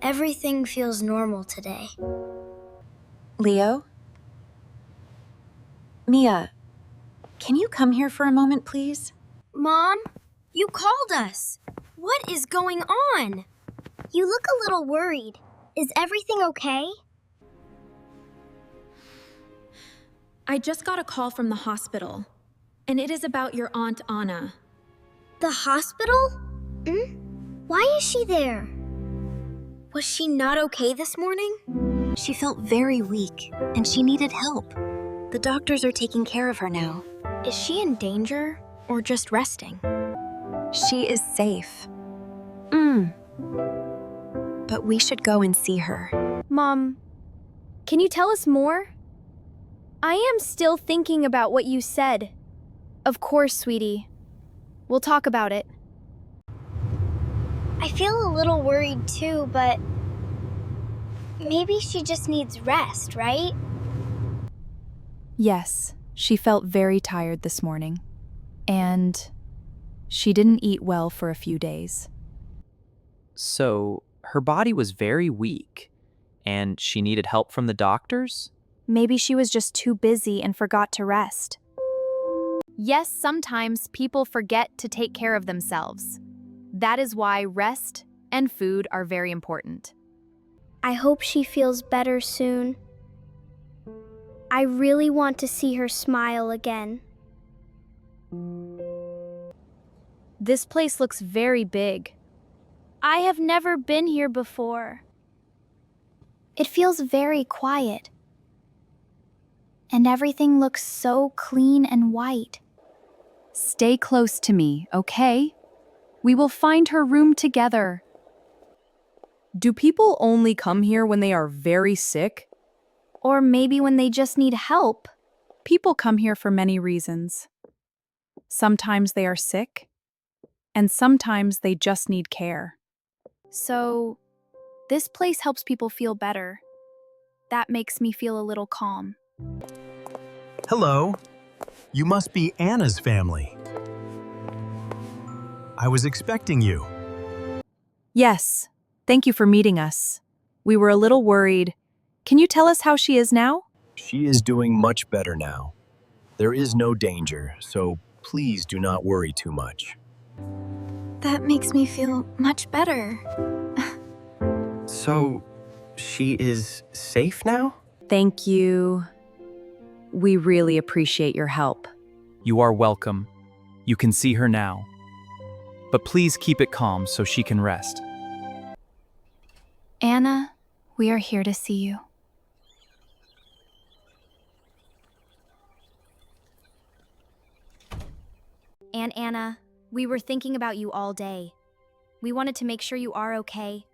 Everything feels normal today. Leo? Mia, can you come here for a moment, please? Mom, you called us. What is going on? You look a little worried. Is everything okay? I just got a call from the hospital, and it is about your Aunt Anna. The hospital? Why is she there? Was she not okay this morning? She felt very weak, and she needed help. The doctors are taking care of her now. Is she in danger or just resting? She is safe. But we should go and see her. Mom, can you tell us more? I am still thinking about what you said. Of course, sweetie. We'll talk about it. I feel a little worried too, but maybe she just needs rest, right? Yes, she felt very tired this morning. And she didn't eat well for a few days. So, her body was very weak, and she needed help from the doctors? Maybe she was just too busy and forgot to rest. Yes, sometimes people forget to take care of themselves. That is why rest and food are very important. I hope she feels better soon. I really want to see her smile again. This place looks very big. I have never been here before. It feels very quiet. And everything looks so clean and white. Stay close to me, okay? We will find her room together. Do people only come here when they are very sick? Or maybe when they just need help. People come here for many reasons. Sometimes they are sick, and sometimes they just need care. So, this place helps people feel better. That makes me feel a little calm. Hello. You must be Anna's family. I was expecting you. Yes, thank you for meeting us. We were a little worried. Can you tell us how she is now? She is doing much better now. There is no danger, so please do not worry too much. That makes me feel much better. So, she is safe now? Thank you. We really appreciate your help. You are welcome. You can see her now. But please keep it calm so she can rest. Anna, we are here to see you. And Anna, we were thinking about you all day. We wanted to make sure you are okay.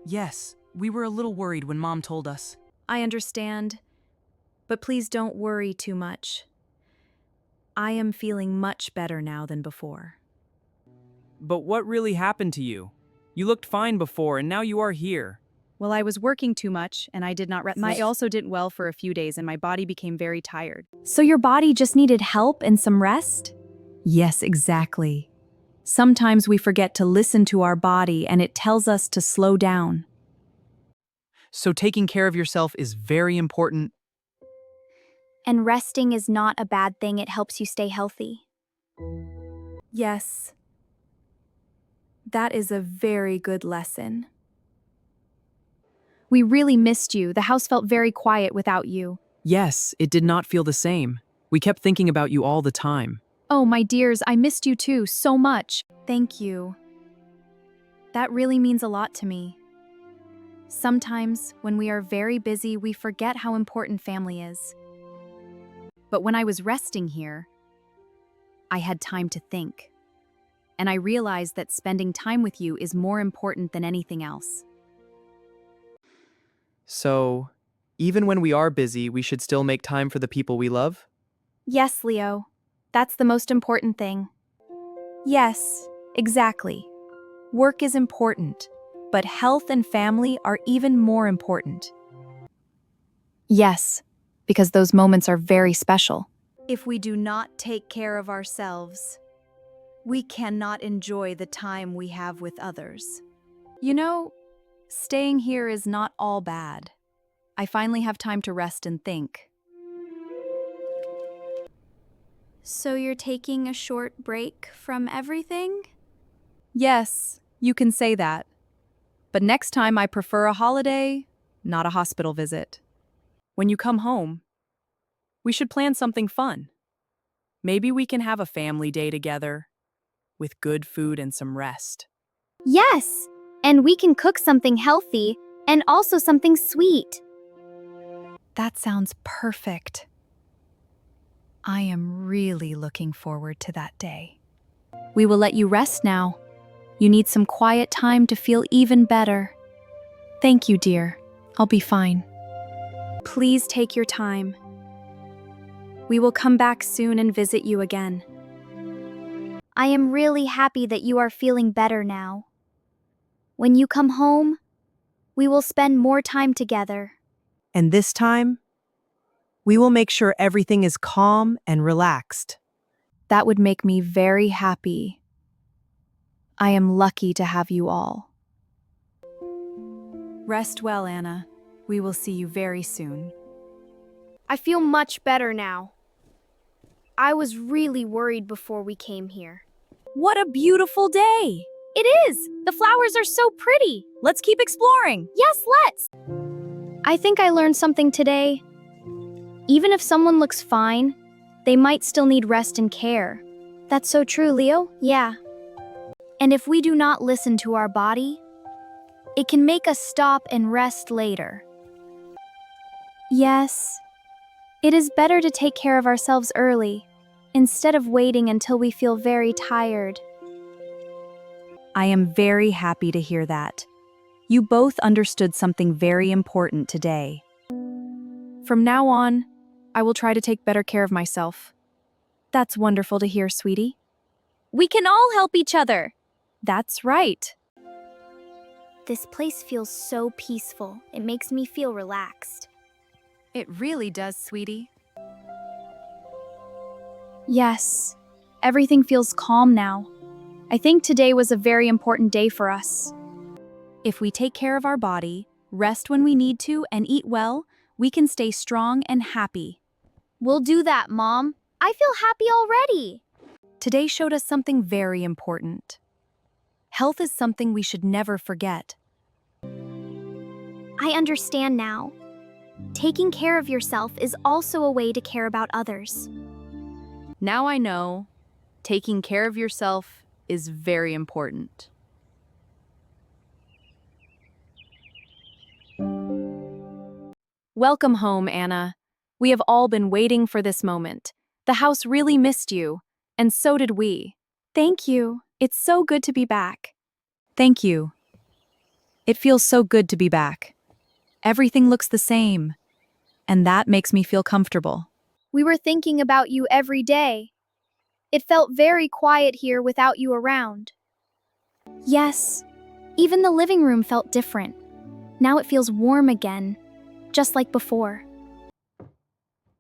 Yes, we were a little worried when Mom told us. I understand, but please don't worry too much. I am feeling much better now than before. But what really happened to you? You looked fine before, and now you are here. Well, I was working too much, and I did not rest. I also didn't well for a few days, and my body became very tired. So your body just needed help and some rest? Yes, exactly. Sometimes we forget to listen to our body, and it tells us to slow down. So taking care of yourself is very important. And resting is not a bad thing, it helps you stay healthy. Yes. That is a very good lesson. We really missed you. The house felt very quiet without you. Yes, it did not feel the same. We kept thinking about you all the time. Oh, my dears, I missed you too, so much. Thank you. That really means a lot to me. Sometimes, when we are very busy, we forget how important family is. But when I was resting here, I had time to think. And I realized that spending time with you is more important than anything else. So, even when we are busy, we should still make time for the people we love? Yes, Leo. That's the most important thing. Yes, exactly. Work is important, but health and family are even more important. Yes, because those moments are very special. If we do not take care of ourselves, we cannot enjoy the time we have with others. You know, Staying here is not all bad. I finally have time to rest and think. So you're taking a short break from everything? Yes, you can say that. But next time I prefer a holiday, not a hospital visit. When you come home, we should plan something fun. Maybe we can have a family day together with good food and some rest. Yes, and we can cook something healthy and also something sweet. That sounds perfect. I am really looking forward to that day. We will let you rest now. You need some quiet time to feel even better. Thank you, dear. I'll be fine. Please take your time. We will come back soon and visit you again. I am really happy that you are feeling better now. When you come home, we will spend more time together. And this time, we will make sure everything is calm and relaxed. That would make me very happy. I am lucky to have you all. Rest well, Anna. We will see you very soon. I feel much better now. I was really worried before we came here. What a beautiful day! It is! The flowers are so pretty! Let's keep exploring! Yes, let's! I think I learned something today. Even if someone looks fine, they might still need rest and care. That's so true, Leo. Yeah. And if we do not listen to our body, it can make us stop and rest later. Yes, it is better to take care of ourselves early, instead of waiting until we feel very tired. I am very happy to hear that. You both understood something very important today. From now on, I will try to take better care of myself. That's wonderful to hear, sweetie. We can all help each other. That's right. This place feels so peaceful. It makes me feel relaxed. It really does, sweetie. Yes, everything feels calm now. I think today was a very important day for us. If we take care of our body, rest when we need to, and eat well, we can stay strong and happy. We'll do that, Mom. I feel happy already. Today showed us something very important. Health is something we should never forget. I understand now. Taking care of yourself is also a way to care about others. Now I know taking care of yourself is very important. Welcome home, Anna. We have all been waiting for this moment. The house really missed you, and so did we. Thank you. It's so good to be back. Thank you. It feels so good to be back. Everything looks the same, and that makes me feel comfortable. We were thinking about you every day. It felt very quiet here without you around. Yes, even the living room felt different. Now it feels warm again, just like before.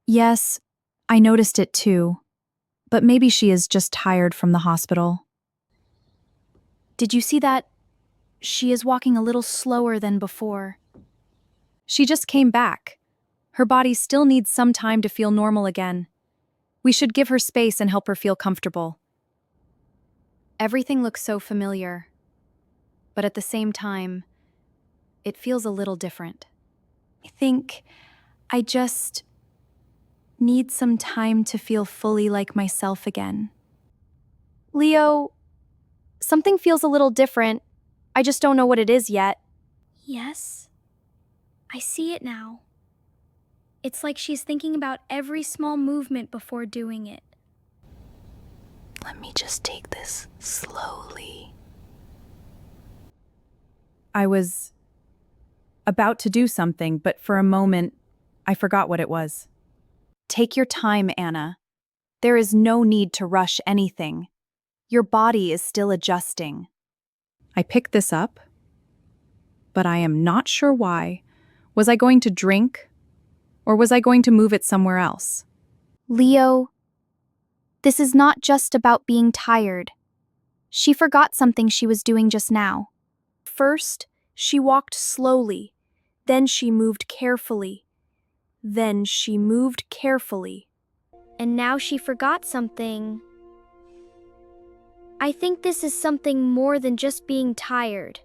Yes, I noticed it too. But maybe she is just tired from the hospital. Did you see that? She is walking a little slower than before. She just came back. Her body still needs some time to feel normal again. We should give her space and help her feel comfortable. Everything looks so familiar, but at the same time, it feels a little different. I think I just need some time to feel fully like myself again. Leo, something feels a little different. I just don't know what it is yet. Yes, I see it now. It's like she's thinking about every small movement before doing it. Let me just take this slowly. I was about to do something, but for a moment, I forgot what it was. Take your time, Anna. There is no need to rush anything. Your body is still adjusting. I picked this up, but I am not sure why. Was I going to drink, or was I going to move it somewhere else? Leo, this is not just about being tired. She forgot something she was doing just now. First, She walked slowly. Then she moved carefully. Then she moved carefully. And now she forgot something. I think this is something more than just being tired.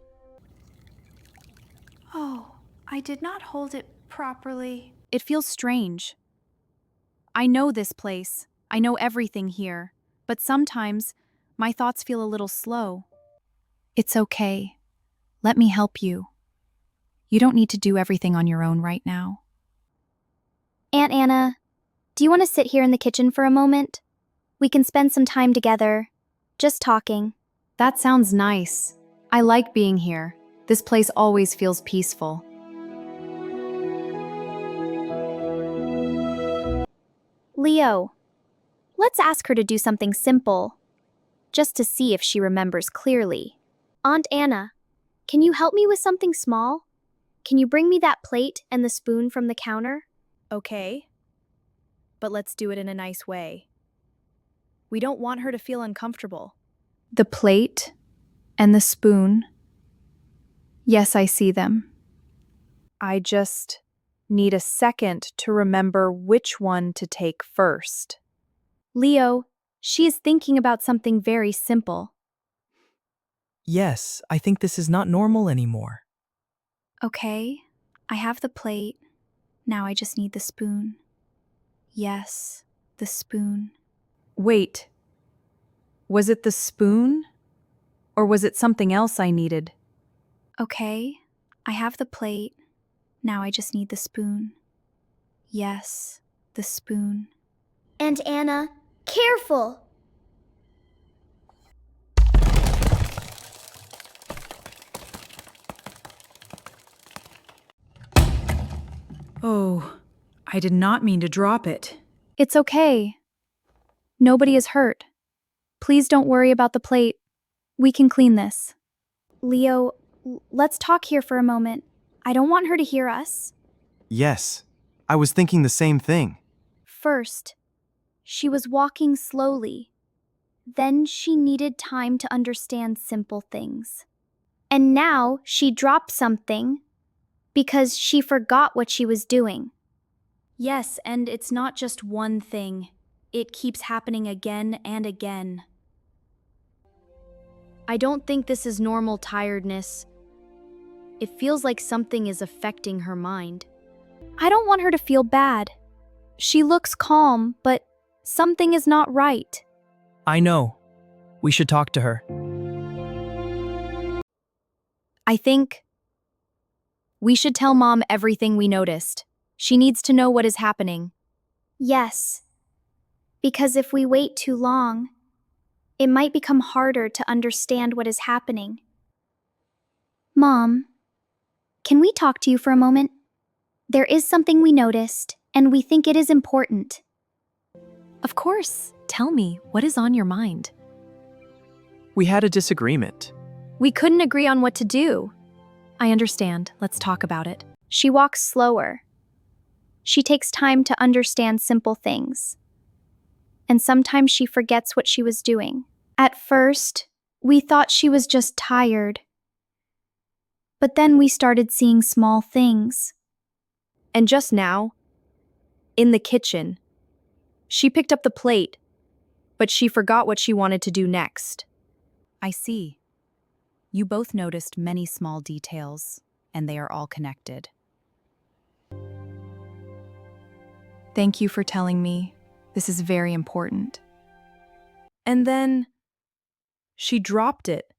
Oh, I did not hold it properly. It feels strange. I know this place. I know everything here. But sometimes my thoughts feel a little slow. It's okay. Let me help you. You don't need to do everything on your own right now. Aunt Anna, do you want to sit here in the kitchen for a moment? We can spend some time together, just talking. That sounds nice. I like being here. This place always feels peaceful. Leo, let's ask her to do something simple, just to see if she remembers clearly. Aunt Anna, can you help me with something small? Can you bring me that plate and the spoon from the counter? Okay, but let's do it in a nice way. We don't want her to feel uncomfortable. The plate and the spoon. Yes, I see them. I just need a second to remember which one to take first. Leo, she is thinking about something very simple. Yes, I think this is not normal anymore. Okay, I have the plate. Now I just need the spoon. Yes, the spoon. Wait, was it the spoon? Or was it something else I needed? Okay, I have the plate. Now I just need the spoon. Yes, the spoon. And Anna, careful! Oh, I did not mean to drop it. It's okay. Nobody is hurt. Please don't worry about the plate. We can clean this. Leo, let's talk here for a moment. I don't want her to hear us. Yes, I was thinking the same thing. First, she was walking slowly. Then she needed time to understand simple things. And now she dropped something because she forgot what she was doing. Yes, and it's not just one thing. It keeps happening again and again. I don't think this is normal tiredness. It feels like something is affecting her mind. I don't want her to feel bad. She looks calm, but something is not right. I know. We should talk to her. I think we should tell Mom everything we noticed. She needs to know what is happening. Yes, because if we wait too long, it might become harder to understand what is happening. Mom, can we talk to you for a moment? There is something we noticed, and we think it is important. Of course. Tell me, what is on your mind? We had a disagreement. We couldn't agree on what to do. I understand. Let's talk about it. She walks slower. She takes time to understand simple things. And sometimes she forgets what she was doing. At first, we thought she was just tired. But then we started seeing small things. And just now, in the kitchen, she picked up the plate, but she forgot what she wanted to do next. I see. You both noticed many small details, and they are all connected. Thank you for telling me. This is very important. And then she dropped it.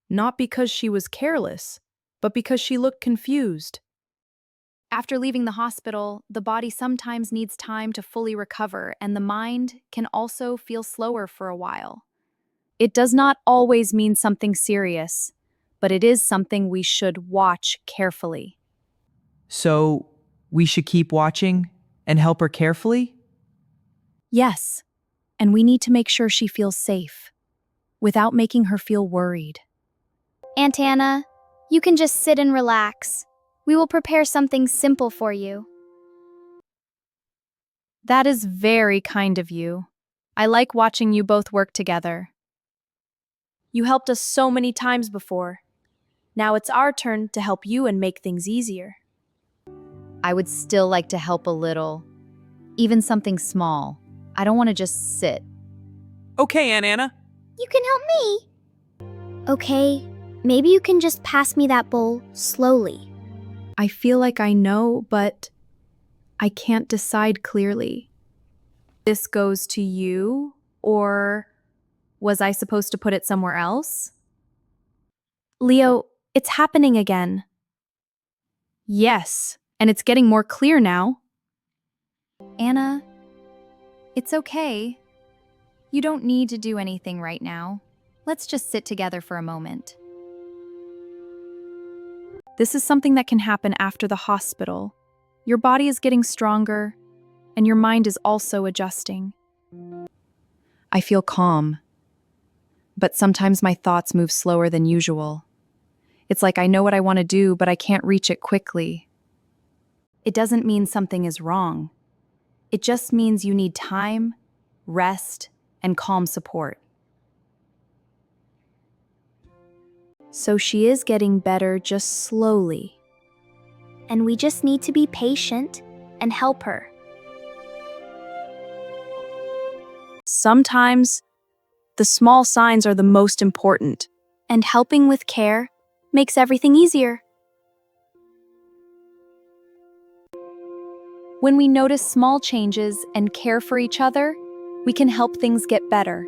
Not because she was careless, but because she looked confused. After leaving the hospital, the body sometimes needs time to fully recover, and the mind can also feel slower for a while. It does not always mean something serious, but it is something we should watch carefully. So, we should keep watching and help her carefully? Yes, and we need to make sure she feels safe, without making her feel worried. Aunt Anna, you can just sit and relax. We will prepare something simple for you. That is very kind of you. I like watching you both work together. You helped us so many times before. Now it's our turn to help you and make things easier. I would still like to help a little, even something small. I don't want to just sit. Okay, Aunt Anna. You can help me. Okay, maybe you can just pass me that bowl slowly. I feel like I know, but I can't decide clearly. This goes to you, or was I supposed to put it somewhere else? Leo, it's happening again. Yes, and it's getting more clear now. Anna, it's okay. You don't need to do anything right now. Let's just sit together for a moment. This is something that can happen after the hospital. Your body is getting stronger, and your mind is also adjusting. I feel calm, but sometimes my thoughts move slower than usual. It's like I know what I want to do, but I can't reach it quickly. It doesn't mean something is wrong. It just means you need time, rest, and calm support. So she is getting better just slowly. And we just need to be patient and help her. Sometimes, the small signs are the most important. And helping with care makes everything easier. When we notice small changes and care for each other, we can help things get better.